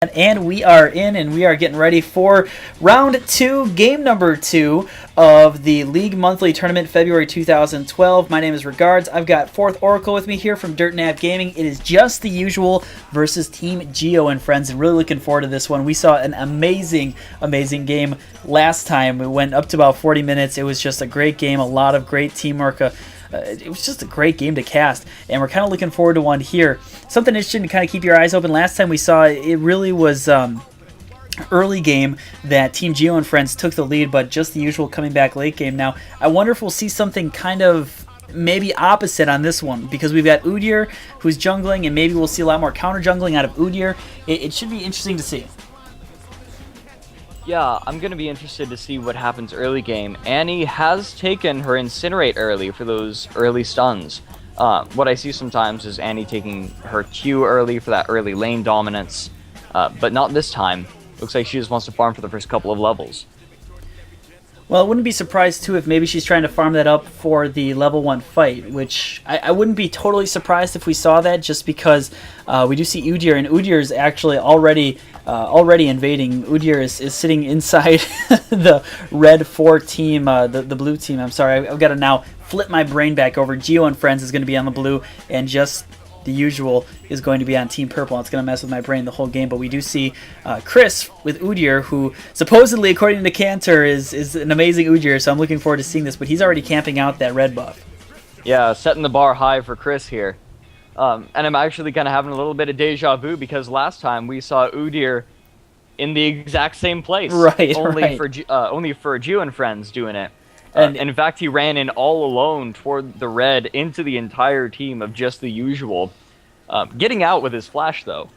And we are in, and we are getting ready for round 2, game number 2 of the League Monthly Tournament, February 2012. My name is Regards. I've got Fourth Oracle with me here from Dirt Nap Gaming. It is just the usual versus Team Geo and friends, and really looking forward to this one. We saw an amazing game last time. It went up to about 40 minutes. It was just a great game, a lot of great teamwork. It was just a great game to cast, and we're kind of looking forward to one here. Something interesting to kind of keep your eyes open. Last time we saw it really was early game that Team Geo and friends took the lead, but just the usual coming back late game. Now, I wonder if we'll see something kind of maybe opposite on this one, because we've got Udyr who's jungling, and maybe we'll see a lot more counter jungling out of Udyr. It should be interesting to see. Yeah, I'm going to be interested to see what happens early game. Annie has taken her Incinerate early for those early stuns. What I see sometimes is Annie taking her Q early for that early lane dominance, but not this time. Looks like she just wants to farm for the first couple of levels. Well, I wouldn't be surprised, too, if maybe she's trying to farm that up for the level 1 fight, which I wouldn't be totally surprised if we saw that, just because we do see Udyr, and Udyr is actually already invading. Udyr is sitting inside the red 4 team, the blue team. I'm sorry, I've got to now flip my brain back over. Geo and friends is going to be on the blue, and just the usual is going to be on Team Purple. It's going to mess with my brain the whole game, but we do see Chris with Udyr, who supposedly, according to Cantor, is an amazing Udyr, so I'm looking forward to seeing this, but he's already camping out that red buff. Yeah, setting the bar high for Chris here. And I'm actually kind of having a little bit of deja vu, because last time we saw Udyr in the exact same place. Right, only for Geo and friends doing it. And in fact, he ran in all alone toward the red into the entire team of just the usual. Getting out with his flash, though.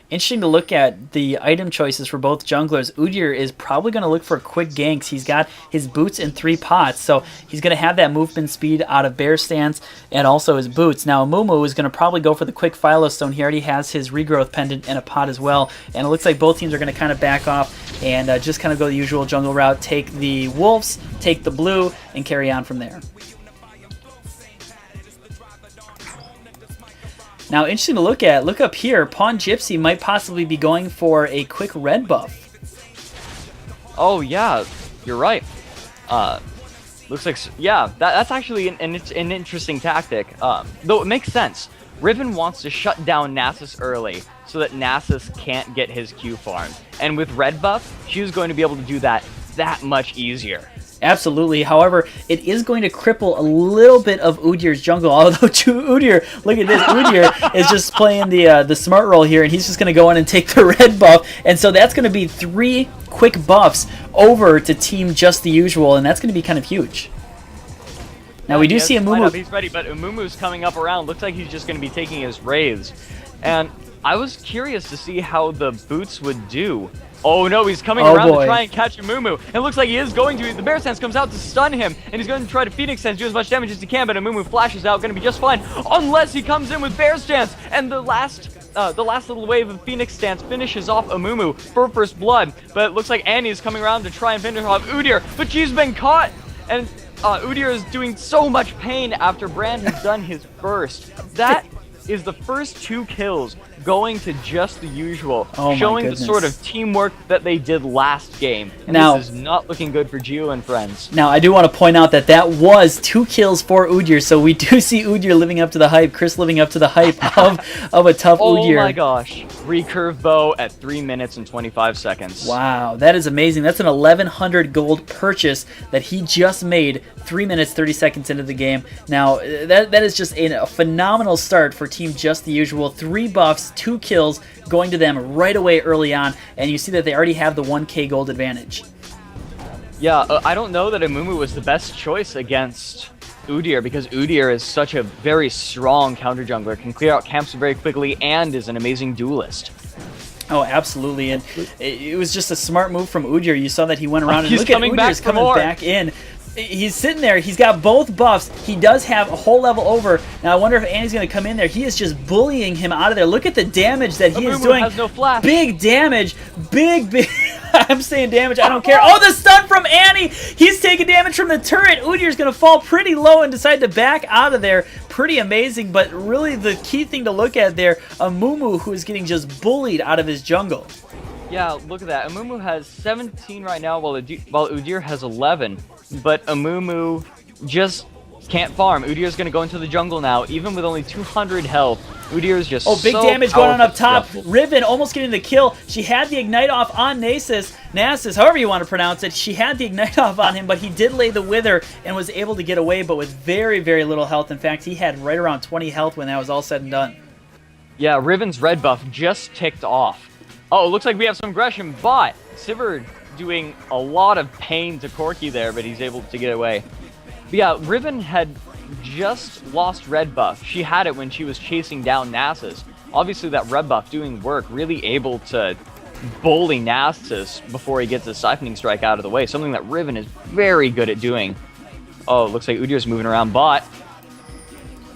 Interesting to look at the item choices for both junglers. Udyr is probably going to look for quick ganks. He's got his boots in 3 pots, so he's going to have that movement speed out of bear stance and also his boots. Now, Amumu is going to probably go for the quick Philo Stone. He already has his regrowth pendant in a pot as well, and it looks like both teams are going to kind of back off and just kind of go the usual jungle route, take the wolves, take the blue, and carry on from there. Now, interesting to look at. Look up here. Pawn Gypsy might possibly be going for a quick red buff. Oh, yeah. You're right. Looks like... Yeah, that's actually an interesting tactic. Though it makes sense. Riven wants to shut down Nasus early so that Nasus can't get his Q farm. And with red buff, she was going to be able to do that much easier. Absolutely. However, it is going to cripple a little bit of Udyr's jungle. Although Udyr, look at this, Udyr is just playing the smart role here, and he's just going to go in and take the red buff. And so that's going to be 3 quick buffs over to Team Just the Usual, and that's going to be kind of huge. Now we do see Amumu. He's ready, but Amumu's coming up around. Looks like he's just going to be taking his Wraiths. And I was curious to see how the boots would do. Oh no, he's coming around to try and catch Amumu. It looks like he is going to. The Bear Stance comes out to stun him, and he's going to try to Phoenix Stance, do as much damage as he can, but Amumu flashes out, going to be just fine, unless he comes in with Bear Stance, and the last little wave of Phoenix Stance finishes off Amumu for first blood, but it looks like Annie is coming around to try and finish off Udyr, but she's been caught, and Udyr is doing so much pain after Brand has done his first. That is the first 2 kills going to Just the Usual, showing the sort of teamwork that they did last game. And now, this is not looking good for Geo and friends. Now, I do want to point out that that was 2 kills for Udyr, so we do see Udyr living up to the hype, Chris living up to the hype of a tough Udyr. Oh my gosh. Recurve bow at 3 minutes and 25 seconds. Wow, that is amazing. That's an 1,100 gold purchase that he just made 3 minutes, 30 seconds into the game. Now, that is just a phenomenal start for Team Just the Usual. 3 buffs, 2 kills going to them right away early on, and you see that they already have the 1k gold advantage. Yeah, I don't know that Amumu was the best choice against Udyr, because Udyr is such a very strong counter jungler, can clear out camps very quickly, and is an amazing duelist. Oh, absolutely, and it was just a smart move from Udyr. You saw that he went around and look at Udyr's coming back in. He's sitting there. He's got both buffs. He does have a whole level over. Now, I wonder if Annie's going to come in there. He is just bullying him out of there. Look at the damage that he is doing. Has no flash. Big damage. Big. I'm saying damage. I don't care. Oh, the stun from Annie. He's taking damage from the turret. Udyr's going to fall pretty low and decide to back out of there. Pretty amazing, but really the key thing to look at there, Amumu, who is getting just bullied out of his jungle. Yeah, look at that. Amumu has 17 right now, while Udyr has 11. But Amumu just can't farm. Udyr's going to go into the jungle now, even with only 200 health. Udyr is just big so damage going on up top. Yep. Riven almost getting the kill. She had the Ignite off on Nasus, however you want to pronounce it. She had the Ignite off on him, but he did lay the Wither and was able to get away, but with very, very little health. In fact, he had right around 20 health when that was all said and done. Yeah, Riven's red buff just ticked off. Oh, it looks like we have some aggression, but Sivir doing a lot of pain to Corki there, but he's able to get away. But yeah, Riven had just lost red buff. She had it when she was chasing down Nasus. Obviously that red buff doing work, really able to bully Nasus before he gets his siphoning strike out of the way, something that Riven is very good at doing. Oh, it looks like Udyr's moving around bot.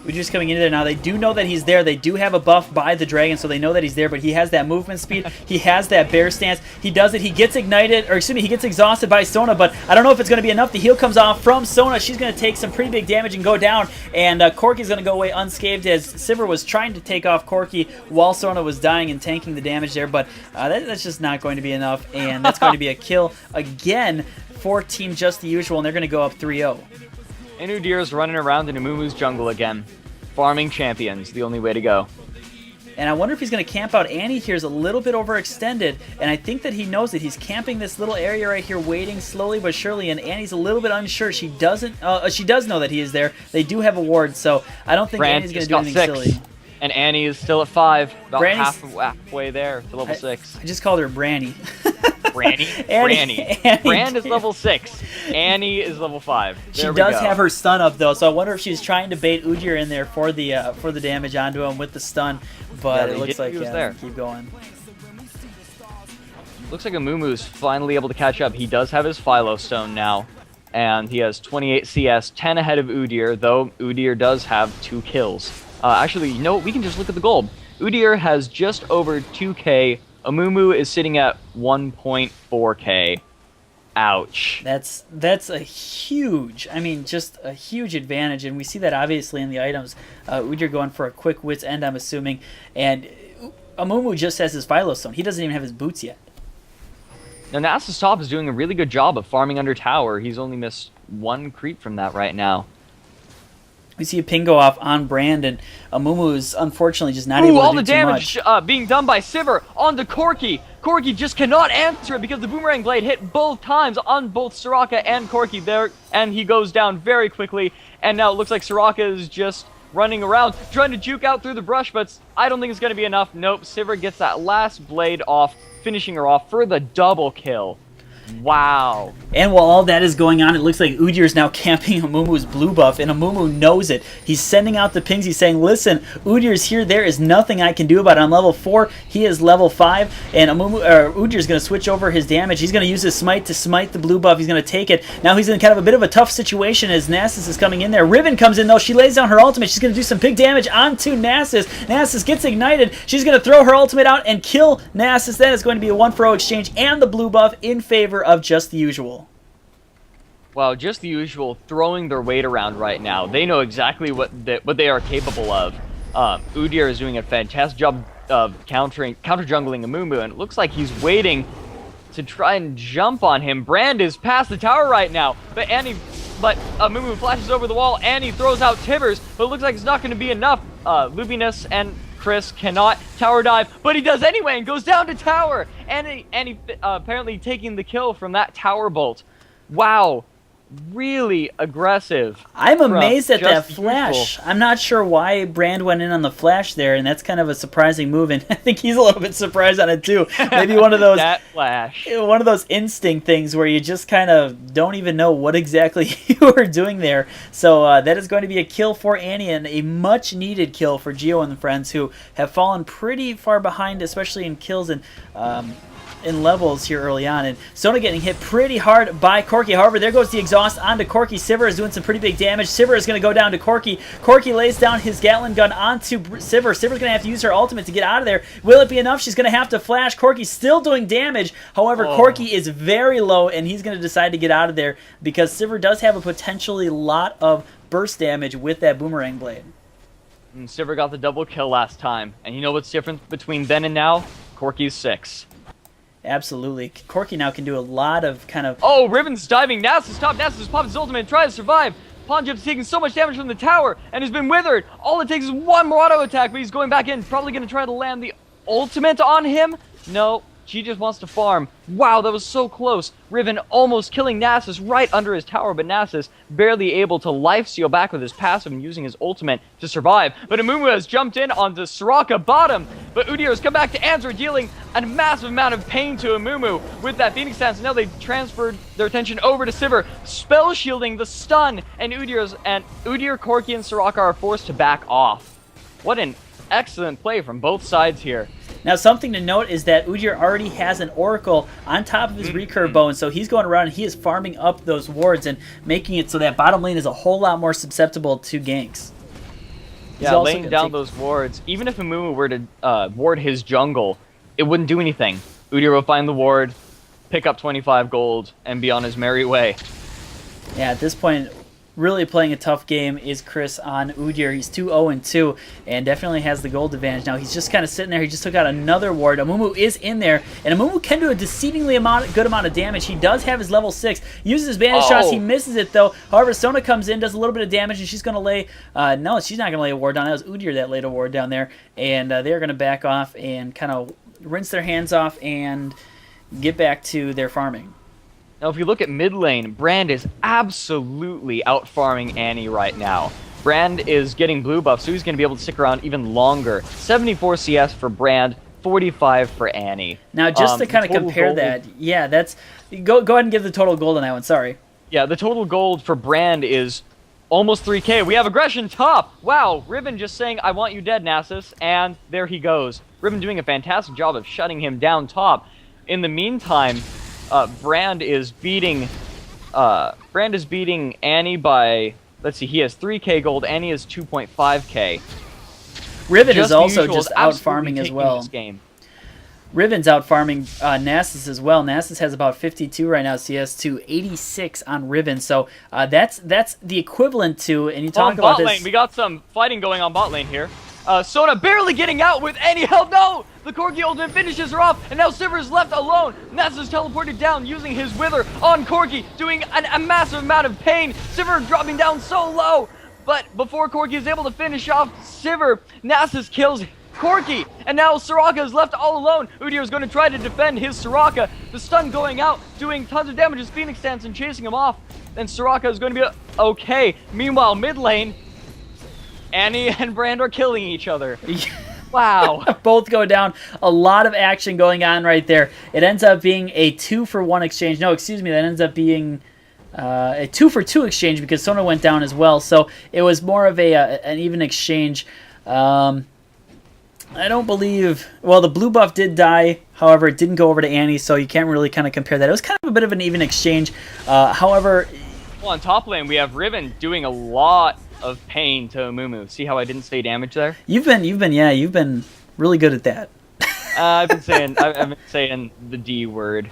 Udyr's coming into there now. They do know that he's there. They do have a buff by the dragon, so they know that he's there, but he has that movement speed. He has that bear stance. He does it. He gets ignited, or excuse me, he gets exhausted by Sona, but I don't know if it's going to be enough. The heal comes off from Sona. She's going to take some pretty big damage and go down, and Corki's going to go away unscathed as Sivir was trying to take off Corki while Sona was dying and tanking the damage there, but that's just not going to be enough, and that's going to be a kill again for Team Just the Usual, and they're going to go up 3-0. And Udyr's running around in Amumu's jungle again. Farming champions, the only way to go. And I wonder if he's going to camp out. Annie here is a little bit overextended, and I think that he knows it. He's camping this little area right here, waiting slowly but surely, and Annie's a little bit unsure. She does know that he is there. They do have a ward, so I don't think Annie's going to do anything silly. And Annie is still at 5, about Branny's, halfway there to level 6. I just called her Branny. Branny? Branny. Brand is level 6. Annie is level 5. She does have her stun up though, so I wonder if she's trying to bait Udyr in there for the damage onto him with the stun. But yeah, it looks like there. Keep going. Looks like Amumu's finally able to catch up. He does have his Philo Stone now, and he has 28 CS, 10 ahead of Udyr, though Udyr does have 2 kills. Actually, you know what? We can just look at the gold. Udyr has just over 2k. Amumu is sitting at 1.4k. Ouch. That's a huge, I mean, just a huge advantage, and we see that obviously in the items. Udyr going for a quick wit's end, I'm assuming, and Amumu just has his Philo Stone. He doesn't even have his boots yet. Now, Nasus top is doing a really good job of farming under tower. He's only missed 1 creep from that right now. We see a ping go off on Brand, and Amumu is unfortunately just not able to do too much. All the damage being done by Sivir onto Corki. Corki just cannot answer it because the Boomerang Blade hit both times on both Soraka and Corki there, and he goes down very quickly. And now it looks like Soraka is just running around, trying to juke out through the brush, but I don't think it's going to be enough. Nope, Sivir gets that last blade off, finishing her off for the double kill. Wow. And while all that is going on, it looks like Udyr is now camping Amumu's blue buff, and Amumu knows it. He's sending out the pings. He's saying, listen, Udyr's here. There is nothing I can do about it. I'm level 4. He is level 5, and Udyr's going to switch over his damage. He's going to use his smite to smite the blue buff. He's going to take it. Now he's in kind of a bit of a tough situation as Nasus is coming in there. Riven comes in, though. She lays down her ultimate. She's going to do some big damage onto Nasus. Nasus gets ignited. She's going to throw her ultimate out and kill Nasus. That is going to be a 1-for-0 exchange, and the blue buff in favor of Just the Usual. Wow, Just the Usual throwing their weight around right now. They know exactly what they are capable of. Udyr is doing a fantastic job of counter jungling Amumu, and it looks like he's waiting to try and jump on him. Brand is past the tower right now, but Amumu flashes over the wall. Annie throws out Tibbers, but it looks like it's not going to be enough. Luminous and Chris cannot tower dive, but he does anyway and goes down to tower. And he apparently taking the kill from that tower bolt. Wow. Really aggressive. I'm amazed at that flash. I'm not sure why Brand went in on the flash there, and that's kind of a surprising move, and I think he's a little bit surprised on it too. Maybe one of those that flash. One of those instinct things where you just kind of don't even know what exactly you were doing there. So that is going to be a kill for Annie, and a much needed kill for Geo and the friends, who have fallen pretty far behind, especially in kills, and in levels here early on, and Sona getting hit pretty hard by Corki. However, there goes the exhaust onto Corki. Sivir is doing some pretty big damage. Sivir is going to go down to Corki. Corki lays down his Gatling gun onto Sivir. Sivir's going to have to use her ultimate to get out of there. Will it be enough? She's going to have to flash. Corki's still doing damage. However, Corki is very low, and he's going to decide to get out of there because Sivir does have a potentially lot of burst damage with that boomerang blade. And Sivir got the double kill last time, and you know what's different between then and now? Corki's 6. Absolutely. Corki now can do a lot of kind of... Oh, Riven's diving. Nasus top. Nasus pops his ultimate and tries to survive. Ponjib's taking so much damage from the tower and has been withered. All it takes is one more auto attack, but he's going back in. Probably going to try to land the ultimate on him. No, she just wants to farm. Wow, that was so close. Riven almost killing Nasus right under his tower, but Nasus barely able to lifesteal back with his passive and using his ultimate to survive. But Amumu has jumped in onto Soraka bottom, but Udyr has come back to answer, dealing a massive amount of pain to Amumu with that Phoenix Dance. Now they've transferred their attention over to Sivir, spell shielding the stun, and Udyr, Corki, and Soraka are forced to back off. What an excellent play from both sides here. Now, something to note is that Udyr already has an Oracle on top of his recurve bow, and so he's going around and he is farming up those wards and making it so that bottom lane is a whole lot more susceptible to ganks. Yeah, laying down those wards. Even if Amumu were to ward his jungle, it wouldn't do anything. Udyr will find the ward, pick up 25 gold, and be on his merry way. Yeah, at this point, really playing a tough game is Chris on Udyr. He's 2-0-2 and definitely has the gold advantage. Now he's just kind of sitting there. He just took out another ward. Amumu is in there, and Amumu can do a deceivingly good amount of damage. He does have his level 6. Uses his bandage shots. He misses it, though. However, Sona comes in, does a little bit of damage, and she's going to lay... no, she's not going to lay a ward down. That was Udyr that laid a ward down there, and they're going to back off and kind of rinse their hands off and get back to their farming. Now, if you look at mid lane, Brand is absolutely out-farming Annie right now. Brand is getting blue buff, so he's going to be able to stick around even longer. 74 CS for Brand, 45 for Annie. Now, just to kind of compare that, yeah, that's... Go ahead and give the total gold on that one, sorry. Yeah, the total gold for Brand is almost 3k. We have aggression top! Wow, Riven just saying, I want you dead, Nasus, and there he goes. Riven doing a fantastic job of shutting him down top. In the meantime... Brand is beating Annie by, let's see, he has 3k gold, Annie has 2.5k. Riven is also just out farming as well. This game. Riven's out farming Nasus as well. Nasus has about 52 right now CS to 86 on Riven, so that's the equivalent to, and you talk about bot lane, we got some fighting going on bot lane here. Sona barely getting out with any help. No! The Corki ultimate finishes her off, and now Sivir is left alone. Nasus teleported down using his Wither on Corki, doing a massive amount of pain. Sivir dropping down so low. But before Corki is able to finish off Sivir, Nasus kills Corki, and now Soraka is left all alone. Udyr is going to try to defend his Soraka. The stun going out, doing tons of damage as Phoenix Dance and chasing him off. And Soraka is going to be okay. Meanwhile, mid lane, Annie and Brand are killing each other. Wow. Both go down. A lot of action going on right there. It ends up being a 2-for-1 exchange. No, excuse me. That ends up being a 2-for-2 exchange because Sona went down as well. So it was more of an even exchange. I don't believe... Well, the blue buff did die. However, it didn't go over to Annie, so you can't really kind of compare that. It was kind of a bit of an even exchange. However... Well, on top lane, we have Riven doing a lot of pain to Amumu. See how I didn't say damage there? You've been really good at that. I've been saying the D word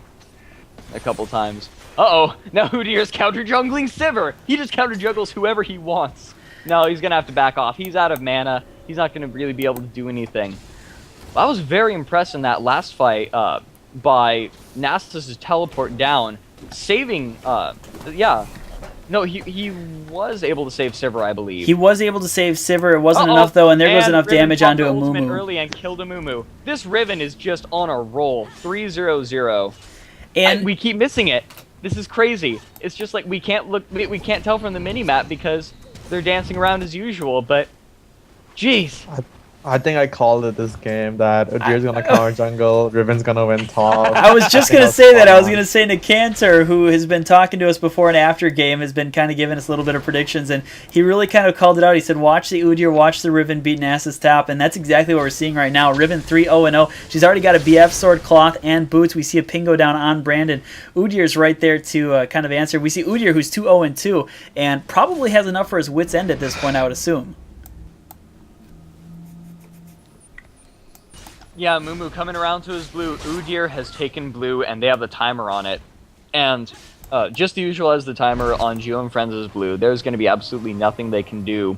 a couple times. Uh-oh, now Udyr's counter jungling Sivir. He just counter juggles whoever he wants. No, he's gonna have to back off. He's out of mana. He's not gonna really be able to do anything. I was very impressed in that last fight by Nasus' teleport down, saving. No, he was able to save Sivir, I believe. He was able to save Sivir. It wasn't enough, though, and there goes enough damage onto Amumu. Early and killed Amumu. This Riven is just on a roll. 3-0-0. And we keep missing it. This is crazy. It's just like we can't tell from the mini-map because they're dancing around as usual, but jeez. I think I called it this game that Udyr's gonna counter jungle, Riven's gonna win top. I was just going to say that. I was going to say Nicantor, who has been talking to us before and after game, has been kind of giving us a little bit of predictions, and he really kind of called it out. He said, watch the Udyr, watch the Riven beat Nasus top, and that's exactly what we're seeing right now. Riven 3-0-0. She's already got a BF sword, cloth, and boots. We see a ping go down on Brandon. Udyr's right there to kind of answer. We see Udyr, who's 2-0-2, and probably has enough for his wit's end at this point, I would assume. Yeah, Mumu coming around to his blue. Udyr has taken blue, and they have the timer on it. And just the usual as the timer on Geo and Friends' blue, there's going to be absolutely nothing they can do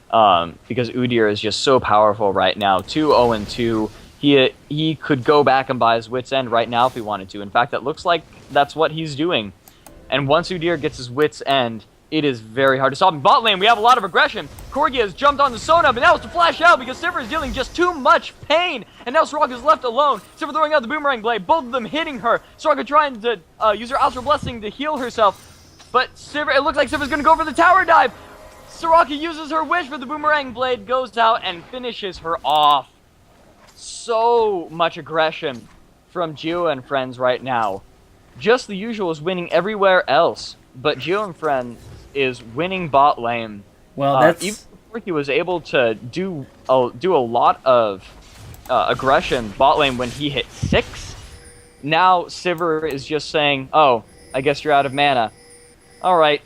because Udyr is just so powerful right now. 2-0-2. He could go back and buy his wit's end right now if he wanted to. In fact, that looks like that's what he's doing. And once Udyr gets his wit's end, it is very hard to stop. In bot lane, we have a lot of aggression. Corgi has jumped on the Sona, but now it's to flash out because Sivir is dealing just too much pain. And now Soraka is left alone. Sivir throwing out the boomerang blade, both of them hitting her. Soraka trying to use her Astral Blessing to heal herself. But Sivir, it looks like Sivir's going to go for the tower dive. Soraka uses her wish for the boomerang blade, goes out and finishes her off. So much aggression from Geo and Friends right now. Just the usual is winning everywhere else, but Geo and Friends is winning bot lane. Well, that's even before he was able to do a lot of aggression bot lane when he hit 6. Now Sivir is just saying, "Oh, I guess you're out of mana. All right,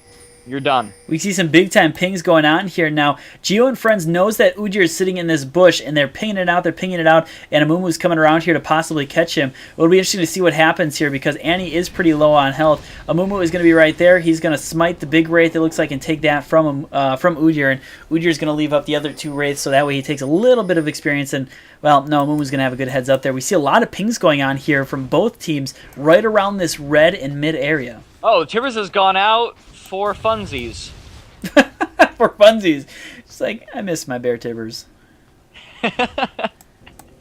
you're done." We see some big-time pings going on here now. Geo and Friends knows that Udyr is sitting in this bush, and they're pinging it out, and Amumu's coming around here to possibly catch him. It'll be interesting to see what happens here, because Annie is pretty low on health. Amumu is going to be right there. He's going to smite the big Wraith, it looks like, and take that from Udyr, and Udyr's going to leave up the other 2 Wraiths, so that way he takes a little bit of experience, and, well, no, Amumu's going to have a good heads up there. We see a lot of pings going on here from both teams right around this red and mid area. Oh, Tibbers has gone out for funsies. For funsies. It's like, I miss my Bear Tibbers.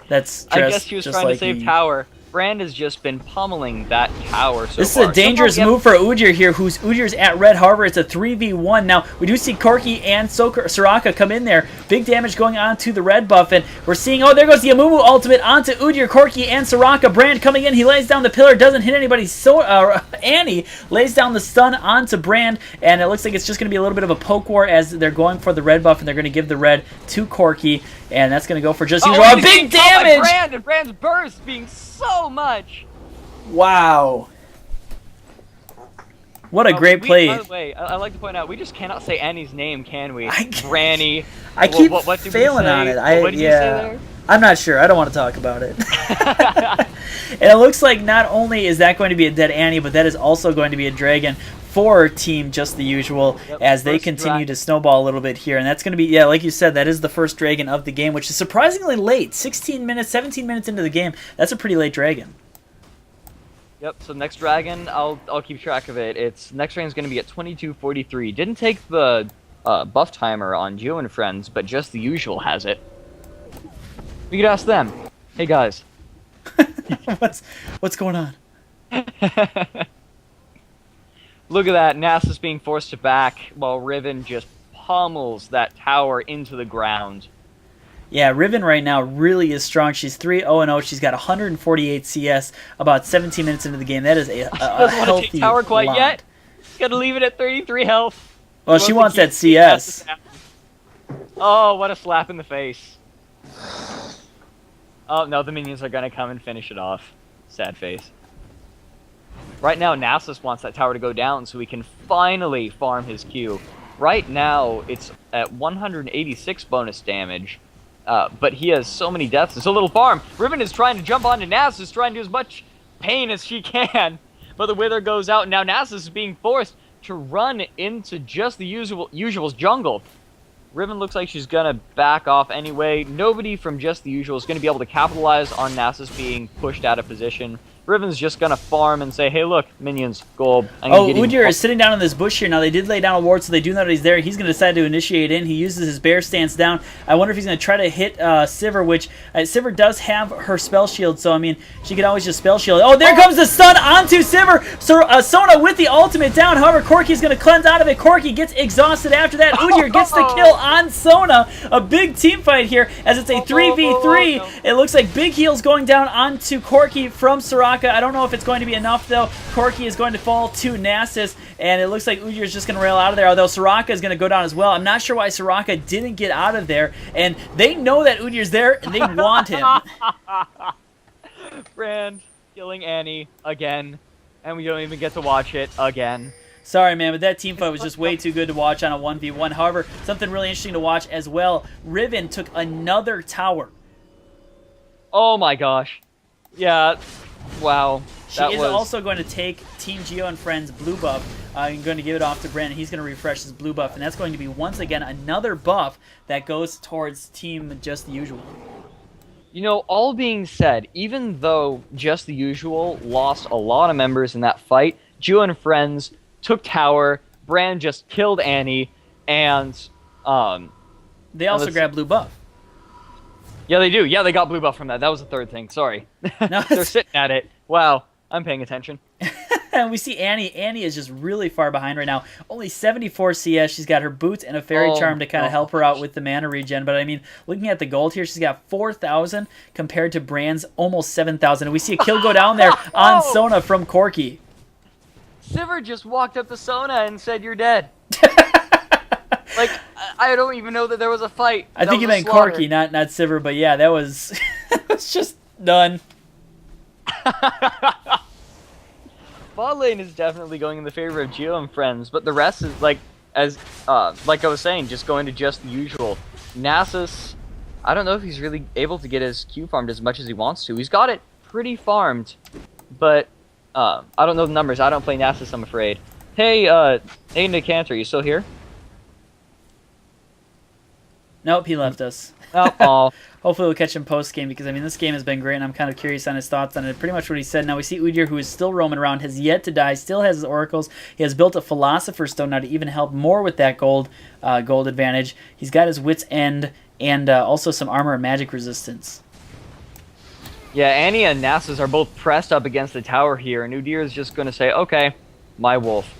That's I guess she was trying to save tower. Brand has just been pummeling that tower so This is a dangerous move for Udyr here, Udyr's at red. However, it's a 3v1. Now, we do see Corki and Soraka come in there. Big damage going on to the red buff, and we're seeing, oh, there goes the Amumu ultimate onto Udyr, Corki, and Soraka. Brand coming in, he lays down the pillar, doesn't hit anybody. So Annie lays down the stun onto Brand, and it looks like it's just going to be a little bit of a poke war as they're going for the red buff, and they're going to give the red to Corki, and that's going to go for just usual. Big damage! Brand, and Brand's burst being so much. Wow. What a great play. By the way, I like to point out, we just cannot say Annie's name, can we? Granny. Granny. I keep failing on it. What did you say there? I'm not sure. I don't want to talk about it. And it looks like not only is that going to be a dead Annie, but that is also going to be a dragon for Team Just the Usual, as they continue to snowball a little bit here. And that's going to be, yeah, like you said, that is the first dragon of the game, which is surprisingly late. 16 minutes, 17 minutes into the game. That's a pretty late dragon. Yep, so next dragon, I'll keep track of it. Next dragon's going to be at 22:43. Didn't take the buff timer on Geo and Friends, but Just the Usual has it. We could ask them. Hey, guys. What's going on? Look at that, Nasus being forced to back while Riven just pummels that tower into the ground. Yeah, Riven right now really is strong. She's 3-0-0. She's got 148 CS about 17 minutes into the game. That is a doesn't healthy want to take tower quite lot. yet. She's got to leave it at 33 health. Well, she wants that CS. Oh, what a slap in the face. Oh, no, the minions are going to come and finish it off. Sad face. Right now, Nasus wants that tower to go down so he can finally farm his Q. Right now, it's at 186 bonus damage, but he has so many deaths. It's a little farm. Riven is trying to jump onto Nasus, trying to do as much pain as she can, but the Wither goes out, and now Nasus is being forced to run into Just the Usual's jungle. Riven looks like she's going to back off anyway. Nobody from Just the Usual is going to be able to capitalize on Nasus being pushed out of position. Riven's just gonna farm and say, hey, look, minions, gold. Udyr is sitting down in this bush here. Now, they did lay down a ward, so they do know that he's there. He's going to decide to initiate in. He uses his bear stance down. I wonder if he's going to try to hit Sivir, which Sivir does have her spell shield, so, I mean, she could always just spell shield. Oh, there comes the stun onto Sivir. So, Sona with the ultimate down. However, Corki's going to cleanse out of it. Corki gets exhausted after that. Udyr gets the kill on Sona. A big team fight here as it's a 3v3. It looks like big heals going down onto Corki from Soraka. I don't know if it's going to be enough, though. Corki is going to fall to Nasus, and it looks like Udyr is just going to rail out of there, although Soraka is going to go down as well. I'm not sure why Soraka didn't get out of there, and they know that Udyr's there, and they want him. Brand killing Annie again, and we don't even get to watch it again. Sorry, man, but that team fight was just way too good to watch on a 1v1. However, something really interesting to watch as well, Riven took another tower. Oh my gosh. Yeah, wow. She is also going to take Team Geo and Friends blue buff. I'm going to give it off to Brandon. He's going to refresh his blue buff, and that's going to be, once again, another buff that goes towards Team Just the Usual. You know, all being said, even though Just the Usual lost a lot of members in that fight, Geo and Friends took tower, Brand just killed Annie, and they also grabbed blue buff. Yeah, they do. Yeah, they got blue buff from that. That was the third thing. Sorry. No, they're sitting at it. Wow, I'm paying attention. And we see Annie. Annie is just really far behind right now. Only 74 CS. She's got her boots and a fairy charm to kind of help her out with the mana regen. But, I mean, looking at the gold here, she's got 4,000 compared to Brand's almost 7,000. And we see a kill go down there on Sona from Corki. Sivir just walked up to Sona and said, you're dead. Like, I don't even know that there was a fight. I think you meant Corki, not Sivir, but yeah, that was it's just done. Bot lane is definitely going in the favor of Geo and Friends, but the rest is like I was saying, just going to Just the Usual. Nasus, I don't know if he's really able to get his Q farmed as much as he wants to. He's got it pretty farmed, but I don't know the numbers. I don't play Nasus, I'm afraid. Hey, Aiden Cantor, you still here? Nope, he left us. Oh. Hopefully we'll catch him post-game, because, I mean, this game has been great, and I'm kind of curious on his thoughts on it. Pretty much what he said. Now we see Udyr, who is still roaming around, has yet to die, still has his oracles. He has built a Philosopher's Stone now to even help more with that gold advantage. He's got his Wit's End and also some armor and magic resistance. Yeah, Annie and Nasus are both pressed up against the tower here, and Udyr is just going to say, okay, my wolf.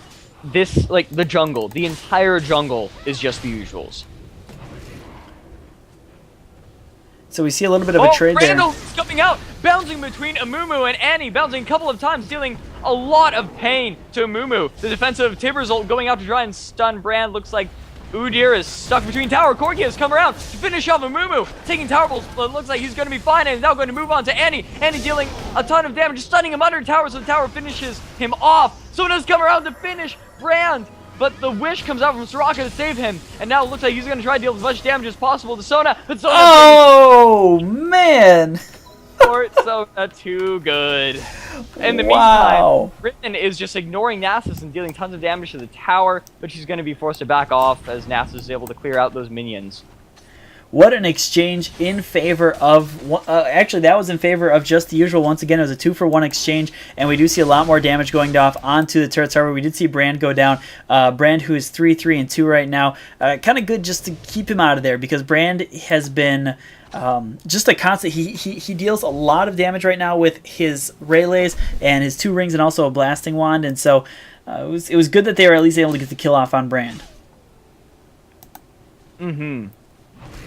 This, like, the jungle, the entire jungle is Just the Usuals. So we see a little bit of a trade there. Randall's coming out, bouncing between Amumu and Annie, bouncing a couple of times, dealing a lot of pain to Amumu. The defensive Tibbers ult going out to try and stun Brand. Looks like Udyr is stuck between tower. Corki has come around to finish off Amumu, taking tower bolts, but it looks like he's going to be fine, and is now going to move on to Annie. Annie dealing a ton of damage, stunning him under tower, so the tower finishes him off. Sona's come around to finish Brand, but the wish comes out from Soraka to save him, and now it looks like he's going to try to deal as much damage as possible to Sona, but Sona... Oh, man! Sona too good. In the meantime, Riven is just ignoring Nasus and dealing tons of damage to the tower, but she's going to be forced to back off as Nasus is able to clear out those minions. What an exchange in favor of... actually, that was in favor of Just the Usual. Once again, it was a 2-for-1 exchange, and we do see a lot more damage going off onto the turret tower. We did see Brand go down. Brand, who is 3-3-2 right now. Kind of good just to keep him out of there, because Brand has been... just a constant. He deals a lot of damage right now with his Relays and his 2 rings and also a blasting wand, and so it was good that they were at least able to get the kill off on Brand.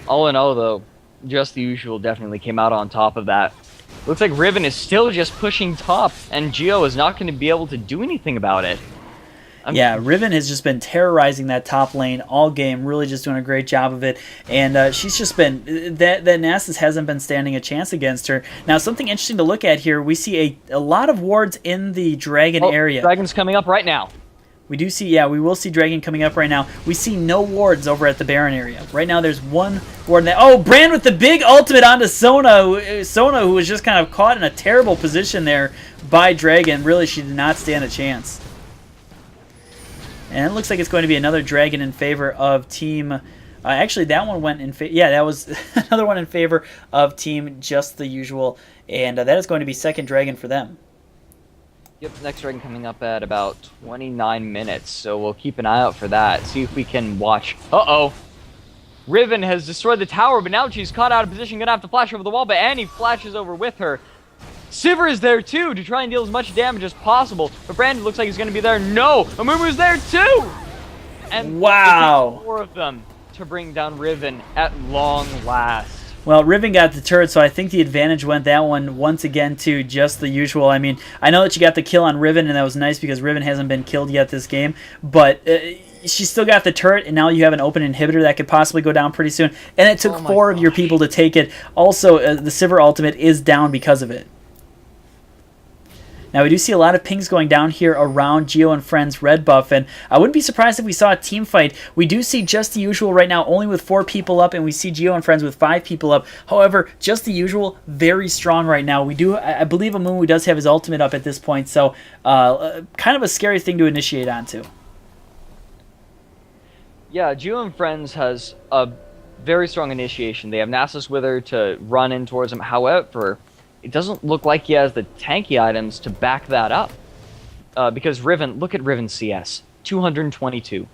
All in all, though, Just the Usual definitely came out on top of that. Looks like Riven is still just pushing top, and Geo is not going to be able to do anything about it. Yeah, Riven has just been terrorizing that top lane all game, really just doing a great job of it. And she's just been... That Nasus hasn't been standing a chance against her. Now, something interesting to look at here, we see a lot of wards in the Dragon area. Dragon's coming up right now. We do see, yeah, we will see Dragon coming up right now. We see no wards over at the Baron area. Right now, there's one ward. Oh, Brand with the big ultimate onto Sona. Sona, who was just kind of caught in a terrible position there by Dragon. Really, she did not stand a chance. And it looks like it's going to be another Dragon in favor of Team... actually, that one went in favor... Yeah, that was another one in favor of Team Just the Usual. And that is going to be second Dragon for them. Yep, next dragon coming up at about 29 minutes, so we'll keep an eye out for that. See if we can watch. Uh-oh. Riven has destroyed the tower, but now she's caught out of position, gonna have to flash over the wall, but Annie flashes over with her. Sivir is there too to try and deal as much damage as possible, but Brandon looks like he's gonna be there. No! Amumu's there too! And wow! It takes 4 of them to bring down Riven at long last. Well, Riven got the turret, so I think the advantage went that one once again to just the usual. I mean, I know that you got the kill on Riven, and that was nice because Riven hasn't been killed yet this game, but she still got the turret, and now you have an open inhibitor that could possibly go down pretty soon, and it took 4 of your people to take it. Also, the Sivir ultimate is down because of it. Now, we do see a lot of pings going down here around Geo and Friends red buff, and I wouldn't be surprised if we saw a team fight. We do see just the usual right now, only with 4 people up, and we see Geo and Friends with 5 people up. However, just the usual, very strong right now. I believe Amumu does have his ultimate up at this point, so kind of a scary thing to initiate onto. Yeah, Geo and Friends has a very strong initiation. They have Nasus Wither to run in towards him. However, it doesn't look like he has the tanky items to back that up. Because Riven, look at Riven's CS. 222.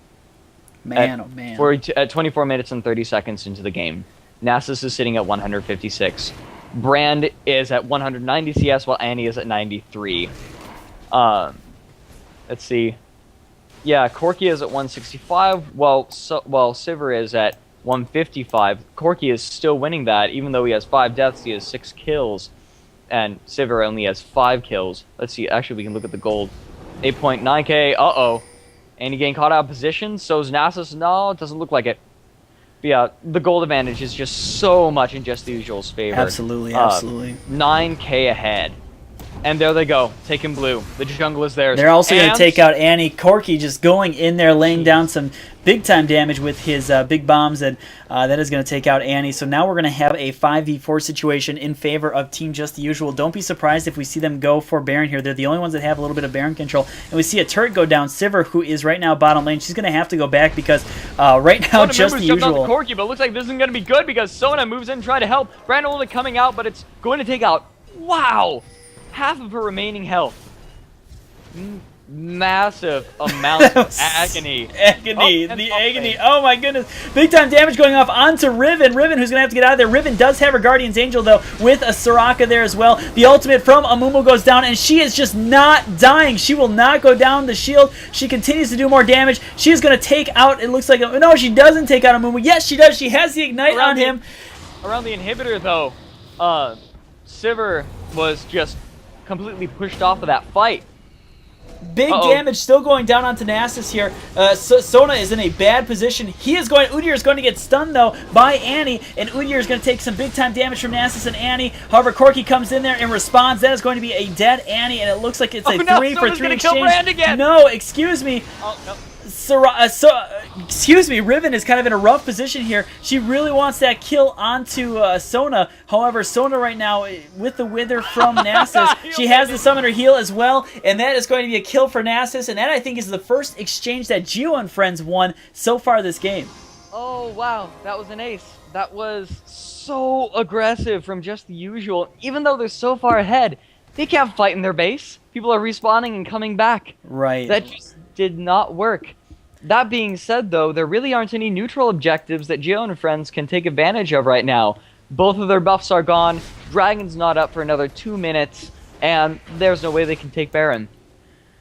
Man, oh man. At 24 minutes and 30 seconds into the game. Nasus is sitting at 156. Brand is at 190 CS, while Annie is at 93. Let's see. Yeah, Corki is at 165, while Sivir is at 155. Corki is still winning that, even though he has 5 deaths, he has 6 kills. And Sivir only has 5 kills. Let's see, actually we can look at the gold. 8.9k, uh-oh. And he getting caught out of position, so's Nasus. No, it doesn't look like it. But yeah, the gold advantage is just so much in Just the Usual's favor. Absolutely, absolutely. 9k ahead. And there they go, taking blue. The jungle is theirs. They're also going to take out Annie. Corki just going in there, laying down some big-time damage with his big bombs, and that is going to take out Annie. So now we're going to have a 5v4 situation in favor of Team Just the Usual. Don't be surprised if we see them go for Baron here. They're the only ones that have a little bit of Baron control. And we see a turret go down. Sivir, who is right now bottom lane, she's going to have to go back because right now Just the Usual... Corki, but it looks like this isn't going to be good because Sona moves in to try to help. Brandon only coming out, but it's going to take out... Wow! Half of her remaining health. Massive amount of agony. Agony. The agony. Oh my goodness. Big time damage going off onto Riven. Riven, who's going to have to get out of there. Riven does have her Guardian's Angel, though, with a Soraka there as well. The ultimate from Amumu goes down, and she is just not dying. She will not go down the shield. She continues to do more damage. She is going to take out, it looks like... No, she doesn't take out Amumu. Yes, she does. She has the Ignite on him. Around the inhibitor, though, Sivir was just completely pushed off of that fight. Big damage still going down onto Nasus here. Sona is in a bad position. Udyr is going to get stunned, though, by Annie, and Udyr is going to take some big-time damage from Nasus and Annie. However, Corki comes in there and responds. That is going to be a dead Annie, and it looks like it's a 3-for-3 exchange. No, excuse me. Oh, no. Excuse me, Riven is kind of in a rough position here. She really wants that kill onto Sona. However, Sona right now, with the Wither from Nasus, she has the Summoner heal as well, and that is going to be a kill for Nasus, and that, I think, is the first exchange that Geo and Friends won so far this game. Oh, wow. That was an ace. That was so aggressive from Just the Usual. Even though they're so far ahead, they can't fight in their base. People are respawning and coming back. Right. That just did not work. That being said, though, there really aren't any neutral objectives that Geo and Friends can take advantage of right now. Both of their buffs are gone, Dragon's not up for another 2 minutes, and there's no way they can take Baron.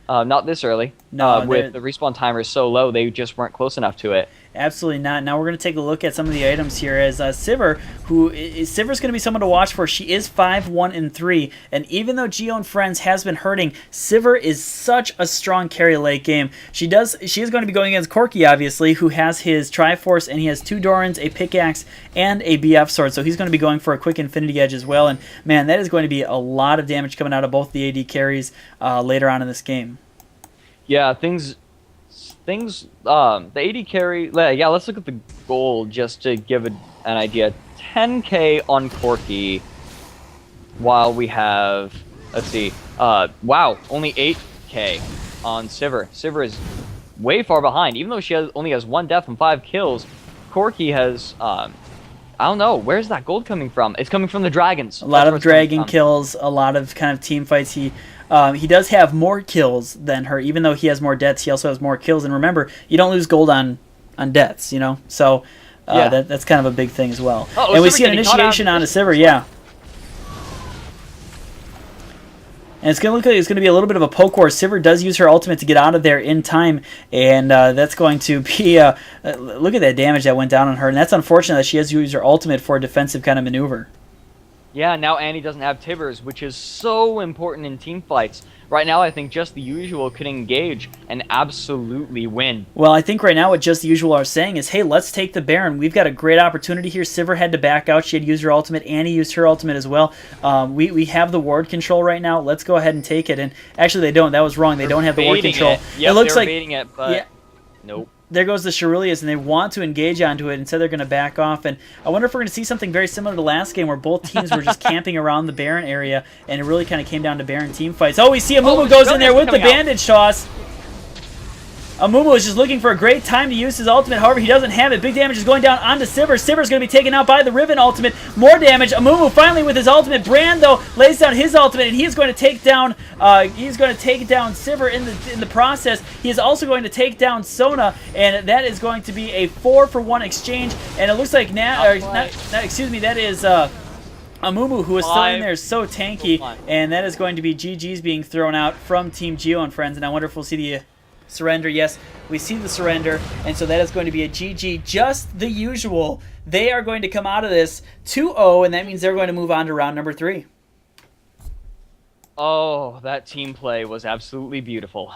Not this early. No, with the respawn timer so low, they just weren't close enough to it. Absolutely not. Now we're going to take a look at some of the items here as Sivir, Sivir's going to be someone to watch for. She is 5-1-3, and even though Geo and Friends has been hurting, Sivir is such a strong carry late game. She is going to be going against Corki, obviously, who has his Triforce, and he has 2 Dorans, a pickaxe, and a BF sword, so he's going to be going for a quick Infinity Edge as well, and man, that is going to be a lot of damage coming out of both the AD carries later on in this game. Yeah, the AD carry, yeah, let's look at the gold just to give an idea. 10k on Corki, while we have, let's see, wow, only 8k on Sivir. Sivir is way far behind, even though she only has 1 death and 5 kills. Corki has, I don't know. Where's that gold coming from? It's coming from the dragons. A lot of dragon kills, a lot of kind of team fights. He does have more kills than her, even though he has more deaths. He also has more kills. And remember, you don't lose gold on deaths, you know. So that's kind of a big thing as well. Oh, and we see an initiation on a Sivir, yeah. And it's going to look like it's going to be a little bit of a poke war. Sivir does use her ultimate to get out of there in time, and that's going to be... look at that damage that went down on her, and that's unfortunate that she has to use her ultimate for a defensive kind of maneuver. Yeah, now Annie doesn't have Tivers, which is so important in team fights. Right now, I think Just the Usual could engage and absolutely win. Well, I think right now what Just the Usual are saying is, hey, let's take the Baron. We've got a great opportunity here. Sivir had to back out. She had used her ultimate. Annie used her ultimate as well. We have the ward control right now. Let's go ahead and take it. And actually, they don't. That was wrong. They don't have the ward control. Yep, it looks like baiting it, but nope. There goes the Shirelias, and they want to engage onto it. Instead, they're going to back off. And I wonder if we're going to see something very similar to last game where both teams were just camping around the Baron area, and it really kind of came down to Baron team fights. Oh, we see Amumu goes in there with the bandage toss. Amumu is just looking for a great time to use his ultimate. However, he doesn't have it. Big damage is going down onto Sivir. Sivir's going to be taken out by the Riven ultimate. More damage. Amumu finally with his ultimate. Brand, though, lays down his ultimate, and he is going to take down Sivir in the process. He is also going to take down Sona, and that is going to be a 4-for-1 exchange. And it looks like that is Amumu, who is still in there, so tanky, and that is going to be GG's being thrown out from Team Geo and friends. And I wonder if we'll see the surrender. Yes, we see the surrender, and so that is going to be a GG. Just the Usual. They are going to come out of this 2-0, and that means they're going to move on to round number 3. Oh, that team play was absolutely beautiful.